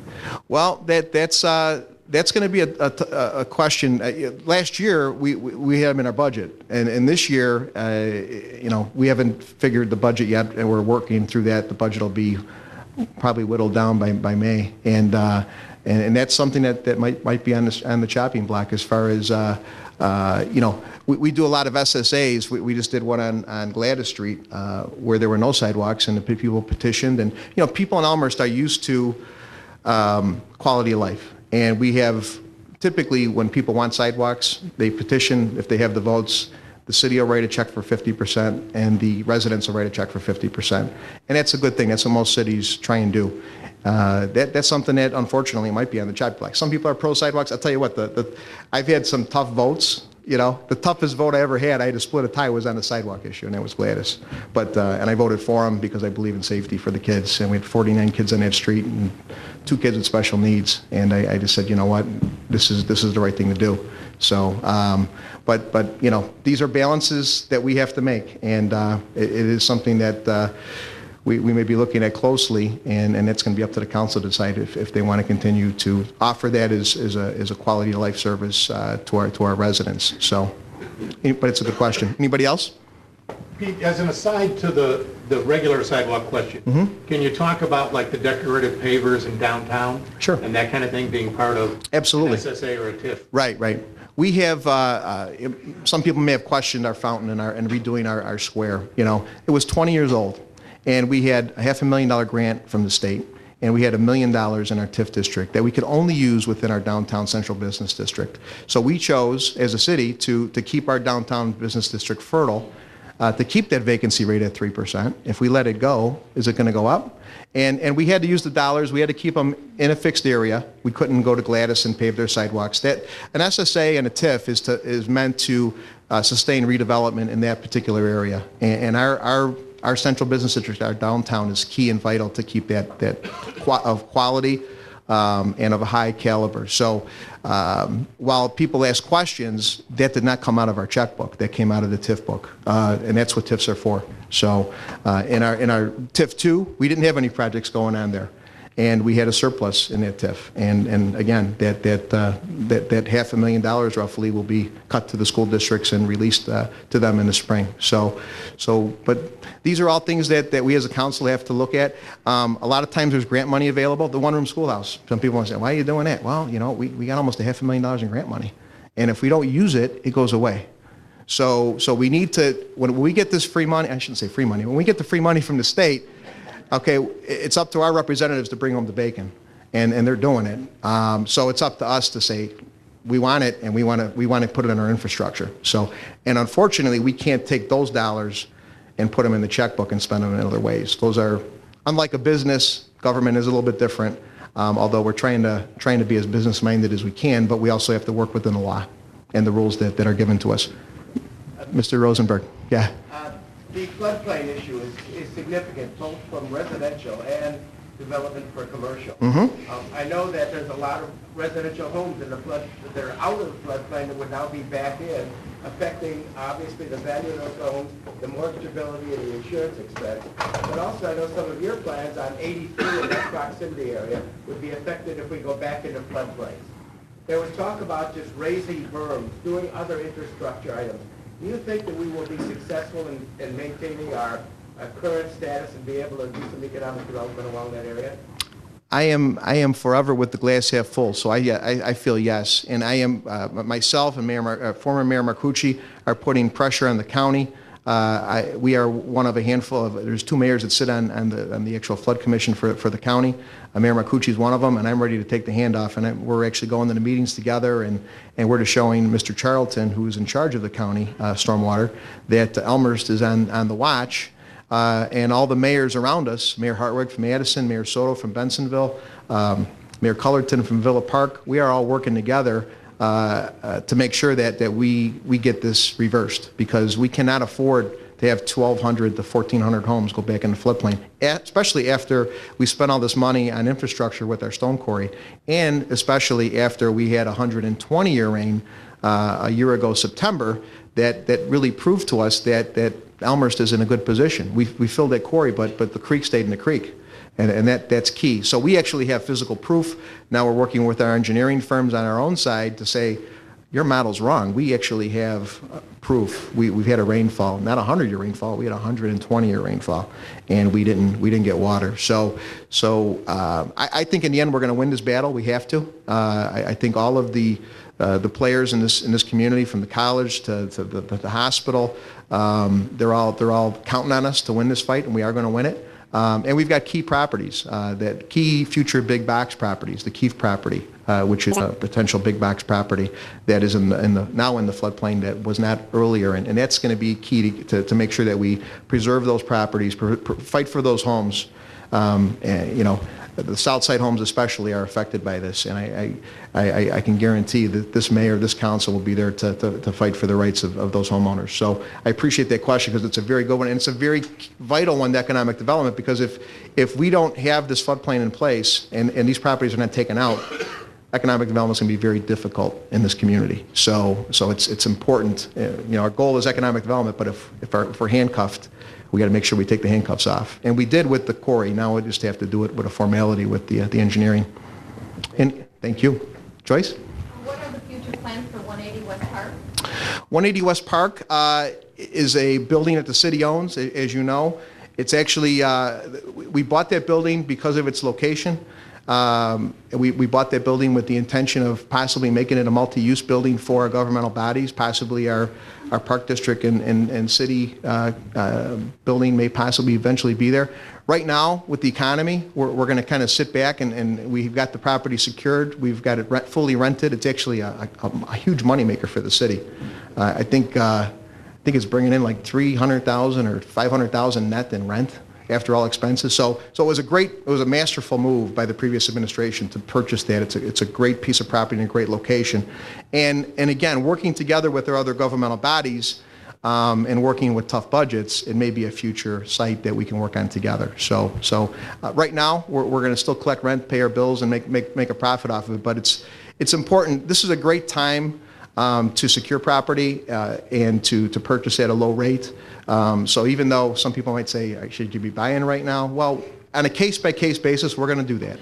Well, that's going to be a question. Last year we had them in our budget, and this year, you know, we haven't figured the budget yet, and we're working through that. The budget will be probably whittled down by May, and that's something that might be on the chopping block as far as. You know, we do a lot of SSAs. We just did one on Gladys Street where there were no sidewalks, and the people petitioned. And, you know, people in Elmhurst are used to quality of life. And we have, typically, when people want sidewalks, they petition. If they have the votes, the city will write a check for 50%, and the residents will write a check for 50%. And that's a good thing. That's what most cities try and do. That's something that, unfortunately, might be on the chopping block. Some people are pro sidewalks. I'll tell you what, I've had some tough votes. You know, the toughest vote I ever had, I had to split a tie, was on the sidewalk issue, and that was Gladys. But and I voted for him because I believe in safety for the kids. And we had 49 kids on that street and 2 kids with special needs. And I just said, you know what, this is the right thing to do. So, but you know, these are balances that we have to make, and it is something that. We may be looking at closely, and it's going to be up to the council to decide if they want to continue to offer that as a quality of life service to our residents. So, but it's a good question. Anybody else? Pete, as an aside to the regular sidewalk question, can you talk about like the decorative pavers in downtown? Sure. And that kind of thing being part of Absolutely. an SSA or a TIF? Right. We have, some people may have questioned our fountain and redoing our square. You know, it was 20 years old. And we had a $500,000 grant from the state, and we had $1 million in our TIF district that we could only use within our downtown central business district. So we chose, as a city, to keep our downtown business district fertile, to keep that vacancy rate at 3%. If we let it go, is it going to go up? And we had to use the dollars. We had to keep them in a fixed area. We couldn't go to Gladys and pave their sidewalks. An SSA and a TIF is meant to sustain redevelopment in that particular area. And our central business district, our downtown, is key and vital to keep that of quality and of a high caliber. So while people ask questions, that did not come out of our checkbook. That came out of the TIF book, and that's what TIFs are for. So in our TIF 2, we didn't have any projects going on there, and we had a surplus in that TIF. And again, that $500,000 roughly will be cut to the school districts and released to them in the spring. But these are all things that we as a council have to look at. A lot of times there's grant money available. The one-room schoolhouse. Some people want to say, why are you doing that? Well, you know, we got almost $500,000 in grant money, and if we don't use it, it goes away. So we need to, when we get this free money, I shouldn't say free money, when we get the free money from the state, okay, it's up to our representatives to bring home the bacon, and they're doing it. So it's up to us to say, we want it, and we want to put it in our infrastructure. So, and unfortunately, we can't take those dollars and put them in the checkbook and spend them in other ways. Those are, unlike a business, government is a little bit different, although we're trying to be as business-minded as we can, but we also have to work within the law and the rules that are given to us. Mr. Rosenberg, yeah. The floodplain issue is significant, both from residential and development for commercial. I know that there's a lot of residential homes in the flood that are out of the floodplain that would now be back in, affecting obviously the value of those homes, the mortgageability and the insurance expense. But also I know some of your plans on 83 in that proximity area would be affected if we go back into floodplains. There was talk about just raising berms, doing other infrastructure items. Do you think that we will be successful in maintaining our current status and be able to do some economic development along that area? I am forever with the glass half full, so I feel yes. And I am, myself and former Mayor Marcucci are putting pressure on the county. We are one of a handful of, there's 2 mayors that sit on the actual flood commission for the county. Mayor Marcucci is one of them, and I'm ready to take the handoff. And we're actually going to the meetings together, and we're just showing Mr. Charlton, who's in charge of the county stormwater, that Elmhurst is on the watch. And all the mayors around us, Mayor Hartwig from Addison, Mayor Soto from Bensonville, Mayor Cullerton from Villa Park, we are all working together to make sure that we get this reversed, because we cannot afford to have 1,200 to 1,400 homes go back in the floodplain, especially after we spent all this money on infrastructure with our stone quarry, and especially after we had a 120-year rain a year ago, September, that really proved to us that Elmhurst is in a good position. We filled that quarry, but the creek stayed in the creek, and that's key. So we actually have physical proof. Now we're working with our engineering firms on our own side to say, your model's wrong. We actually have proof. We've had a rainfall, not a 100-year rainfall. We had a 120-year rainfall, and we didn't get water. So I think in the end we're going to win this battle. We have to. I think all of the players in this community, from the college to the hospital, they're all counting on us to win this fight, and we are going to win it. And we've got key properties, that key future big box properties, the Keefe property, which is a potential big box property that is now in the floodplain that was not earlier, and that's going to be key to make sure that we preserve those properties, fight for those homes. And, you know, the South Side homes especially are affected by this, and I can guarantee that this mayor, this council will be there to fight for the rights of those homeowners. So I appreciate that question, because it's a very good one, and it's a very vital one to economic development, because if we don't have this floodplain in place and these properties are not taken out, economic development is going to be very difficult in this community. So it's important. You know, our goal is economic development, but if we're handcuffed, we got to make sure we take the handcuffs off. And we did with the quarry. Now we just have to do it with a formality with the engineering. And thank you. Joyce? What are the future plans for 180 West Park? 180 West Park is a building that the city owns, as you know. It's actually, we bought that building because of its location. We bought that building with the intention of possibly making it a multi-use building for our governmental bodies, possibly our park district and city building may possibly eventually be there. Right now, with the economy, we're going to kind of sit back, and we've got the property secured. We've got it fully rented. It's actually a huge moneymaker for the city. I think it's bringing in like $300,000 or $500,000 net in rent after all expenses. So it was a masterful move by the previous administration to purchase that. It's a great piece of property and a great location. And again, working together with our other governmental bodies and working with tough budgets, it may be a future site that we can work on together. So right now, we're going to still collect rent, pay our bills, and make a profit off of it. But it's important. This is a great time to secure property and to purchase at a low rate. So even though some people might say, should you be buying right now? Well, on a case-by-case basis, we're going to do that,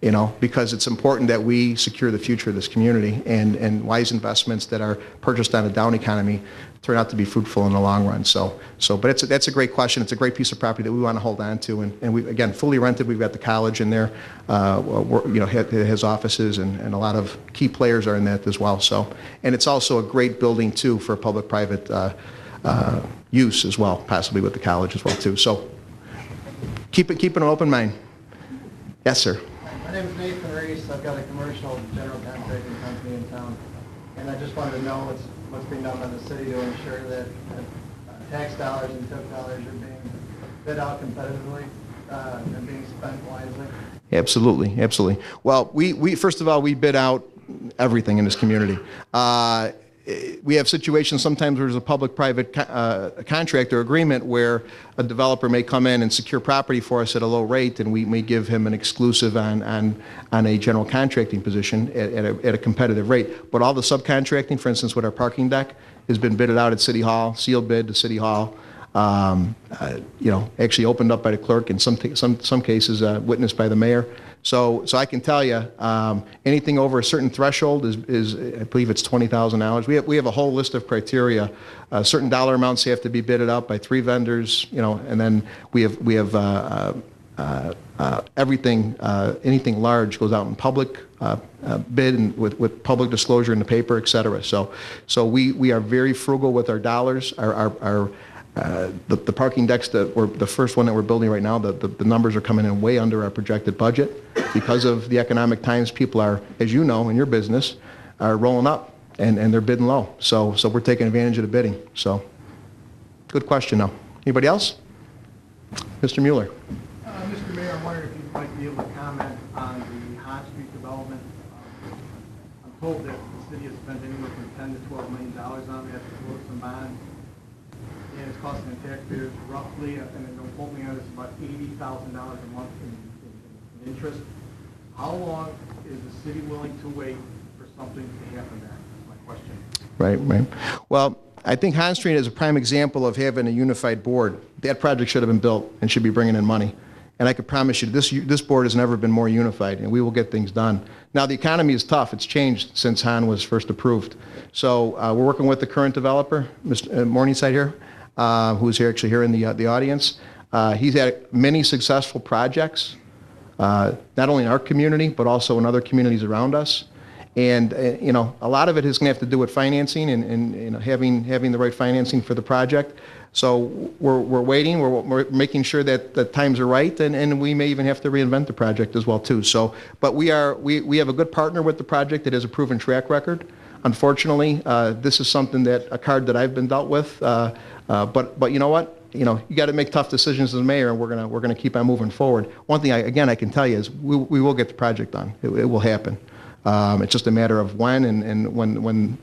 you know, because it's important that we secure the future of this community, and wise investments that are purchased on a down economy turn out to be fruitful in the long run. But that's a great question. It's a great piece of property that we want to hold on to, and we, again, fully rented. We've got the college in there, you know, has offices, and a lot of key players are in that as well. And it's also a great building too for public-private use as well, possibly with the college as well too. So keep an open mind. Yes, sir. My name is Nathan Reese. I've got a commercial general contracting company in town, and I just wanted to know what's being done by the city to ensure that tax dollars and TIF dollars are being bid out competitively and being spent wisely? Absolutely, absolutely. Well, we first of all, we bid out everything in this community. We have situations sometimes where there's a public-private contract or agreement where a developer may come in and secure property for us at a low rate, and we may give him an exclusive on a general contracting position at a competitive rate. But all the subcontracting, for instance, with our parking deck, has been bidded out at City Hall, sealed bid to City Hall. Actually opened up by the clerk, in some cases witnessed by the mayor. So I can tell you, anything over a certain threshold is I believe it's $20,000. We have a whole list of criteria. Certain dollar amounts have to be bidded out by 3 vendors, and then we have everything, anything large goes out in public bid and with public disclosure in the paper, et cetera. So we are very frugal with our dollars. The parking decks that were the first one that we're building right now, the numbers are coming in way under our projected budget because of the economic times. People are, as you know, in your business, are rolling up and they're bidding low. So we're taking advantage of the bidding. So good question now. Anybody else? Mr. Mueller. Mr. Mayor, I wonder if you might be able to comment on the Hahn Street development. I'm told that the city has spent anywhere from $10 to $12 million on it to close some bonds. And it's costing the taxpayers roughly, and then don't quote me on this, about $80,000 a month in interest. How long is the city willing to wait for something to happen there? That's my question. Right. Well, I think Hahn Street is a prime example of having a unified board. That project should have been built and should be bringing in money. And I can promise you, this board has never been more unified, and we will get things done. Now, the economy is tough. It's changed since Hahn was first approved. So we're working with the current developer, Mr. Morningside here, who's here in the audience. He's had many successful projects, not only in our community, but also in other communities around us. And a lot of it is going to have to do with financing and having the right financing for the project. So we're waiting. We're making sure that the times are right, and we may even have to reinvent the project as well too. So, but we have a good partner with the project that has a proven track record. Unfortunately, this is something a card that I've been dealt with. But you know what? You got to make tough decisions as mayor, and we're gonna keep on moving forward. One thing I can tell you is we will get the project done. It will happen. It's just a matter of when and when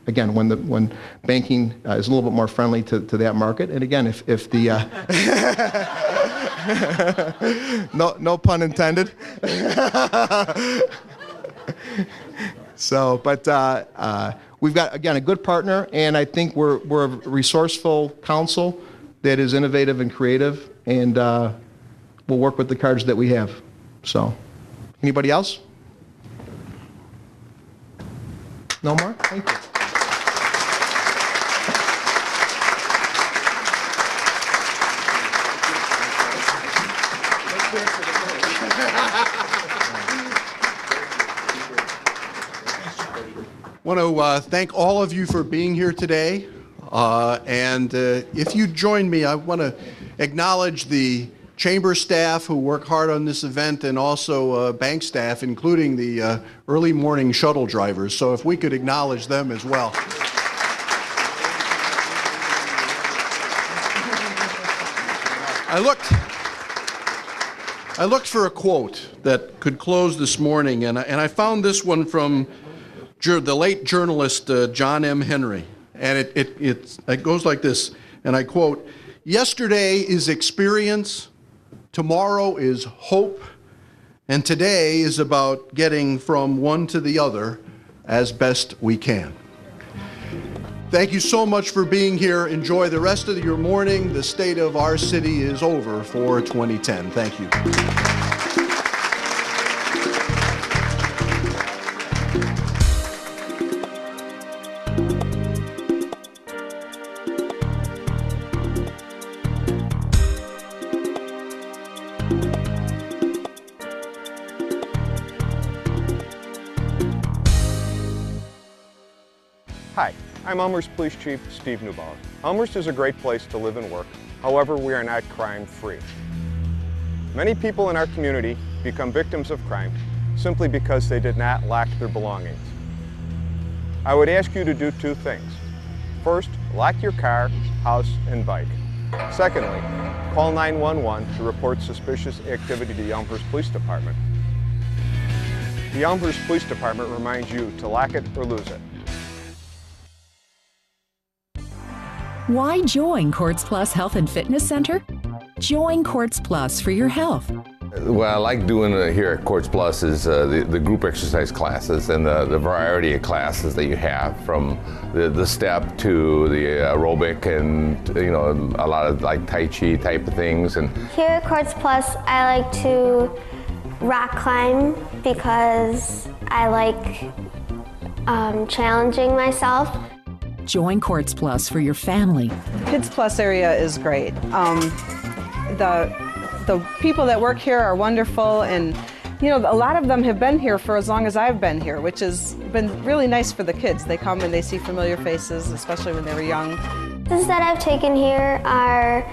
banking is a little bit more friendly to that market. And again, if the no pun intended. So, but we've got, again, a good partner, and I think we're a resourceful council that is innovative and creative, and we'll work with the cards that we have. So, anybody else? No more? Thank you. I want to thank all of you for being here today. And if you join me, I want to acknowledge the chamber staff who work hard on this event, and also bank staff, including the early morning shuttle drivers. So if we could acknowledge them as well. I looked for a quote that could close this morning, and I found this one from the late journalist John M. Henry. And it goes like this, and I quote, "Yesterday is experience, tomorrow is hope, and today is about getting from one to the other as best we can." Thank you so much for being here. Enjoy the rest of your morning. The state of our city is over for 2010. Thank you. Hi, I'm Elmhurst Police Chief Steve Neubauer. Elmhurst is a great place to live and work. However, we are not crime-free. Many people in our community become victims of crime simply because they did not lock their belongings. I would ask you to do two things. First, lock your car, house, and bike. Secondly, call 911 to report suspicious activity to the Elmhurst Police Department. The Elmhurst Police Department reminds you to lack it or lose it. Why join Quartz Plus Health and Fitness Center? Join Quartz Plus for your health. What I like doing here at Quartz Plus is the group exercise classes and the variety of classes that you have, from the step to the aerobic and a lot of like Tai Chi type of things. And here at Quartz Plus, I like to rock climb because I like challenging myself. Join Quartz Plus for your family. Kids Plus area is great. The people that work here are wonderful, and a lot of them have been here for as long as I've been here, which has been really nice for the kids. They come and they see familiar faces, especially when they were young. Classes that I've taken here are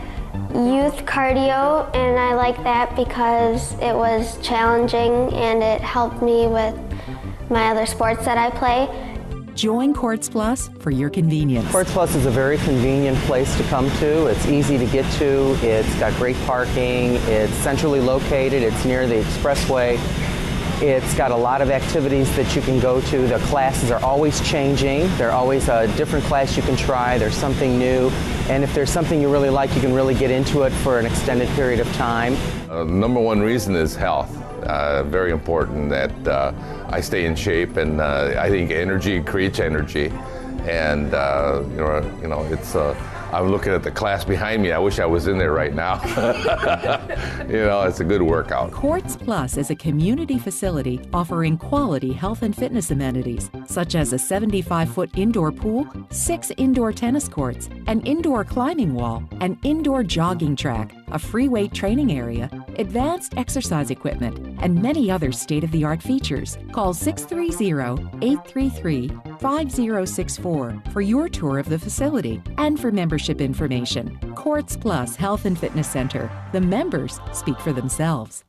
youth cardio, and I like that because it was challenging and it helped me with my other sports that I play. Join Quartz Plus for your convenience. Quartz Plus is a very convenient place to come to. It's easy to get to. It's got great parking. It's centrally located. It's near the expressway. It's got a lot of activities that you can go to. The classes are always changing. There's always a different class you can try. There's something new. And if there's something you really like, you can really get into it for an extended period of time. Number one reason is health. Very important that I stay in shape, and I think energy creates energy. And it's. I'm looking at the class behind me. I wish I was in there right now. It's a good workout. Quartz Plus is a community facility offering quality health and fitness amenities, such as a 75-foot indoor pool, 6 indoor tennis courts, an indoor climbing wall, an indoor jogging track, a free weight training area, advanced exercise equipment, and many other state-of-the-art features. Call 630-833-5064 for your tour of the facility and for membership information. Quartz Plus Health and Fitness Center. The members speak for themselves.